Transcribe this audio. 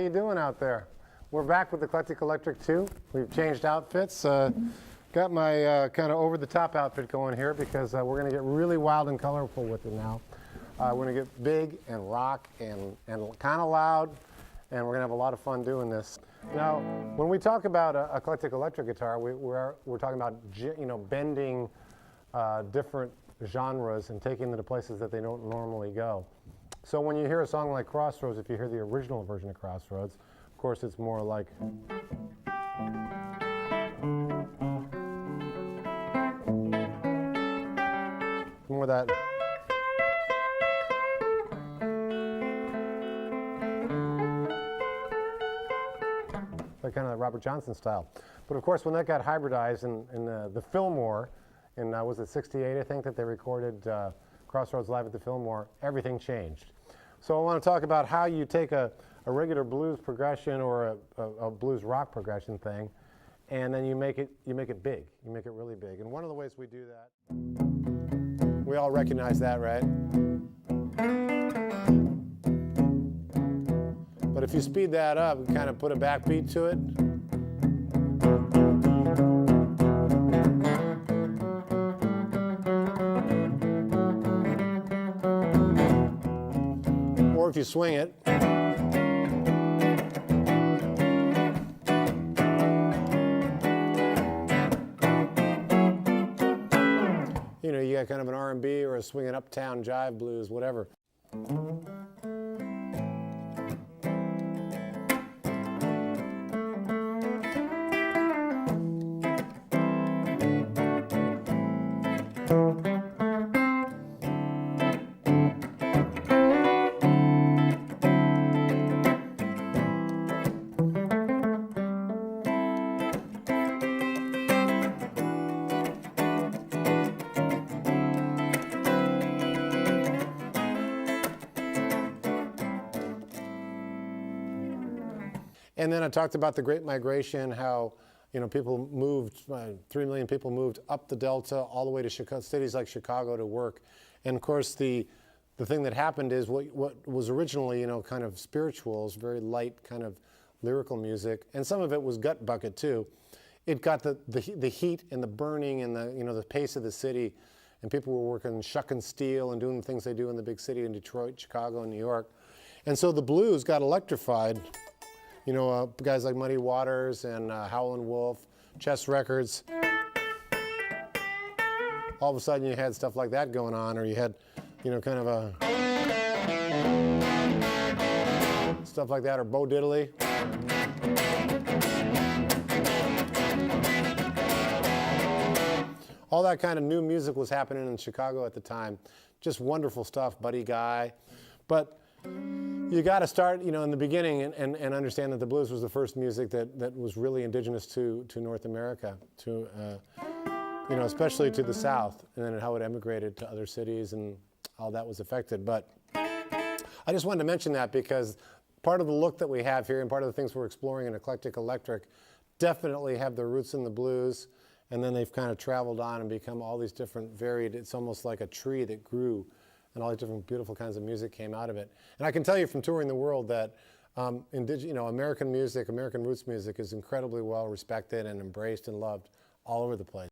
you doing out there? We're back with Eclectic Electric 2. We've changed outfits. Got my kind of over-the-top outfit going here because we're going to get really wild and colorful with it now. We're going to get big and rock and kind of loud, and we're going to have a lot of fun doing this. Now, when we talk about eclectic electric guitar, we're talking about bending different genres and taking them to places that they don't normally go. So when you hear a song like Crossroads, if you hear the original version of Crossroads, of course it's more like more that kind of Robert Johnson style. But of course, when that got hybridized in the Fillmore, in was it '68, I think, that they recorded Crossroads live at the Fillmore, everything changed. So I want to talk about how you take a regular blues progression or a blues rock progression thing, and then you make it big. You make it really big. And one of the ways we do that, we all recognize that, right? But if you speed that up and kind of put a backbeat to it, or if you swing it, you got kind of an R&B or a swinging uptown jive blues, whatever. And then I talked about the Great Migration, how people moved, 3 million people moved up the Delta all the way to cities like Chicago to work. And of course, the thing that happened is what was originally kind of spirituals, very light kind of lyrical music, and some of it was gut bucket too. It got the heat and the burning and the pace of the city, and people were working shucking steel and doing the things they do in the big city in Detroit, Chicago, and New York. And so the blues got electrified. Guys like Muddy Waters and Howlin' Wolf, Chess Records. All of a sudden you had stuff like that going on, or you had, kind of a stuff like that, or Bo Diddley. All that kind of new music was happening in Chicago at the time. Just wonderful stuff, Buddy Guy. But you got to start, in the beginning and understand that the blues was the first music that was really indigenous to North America, to especially to the South, and then how it emigrated to other cities and how that was affected. But I just wanted to mention that because part of the look that we have here and part of the things we're exploring in Eclectic Electric definitely have their roots in the blues, and then they've kind of traveled on and become all these different varied, it's almost like a tree that grew, and all these different beautiful kinds of music came out of it. And I can tell you from touring the world that American music, American roots music is incredibly well respected and embraced and loved all over the place.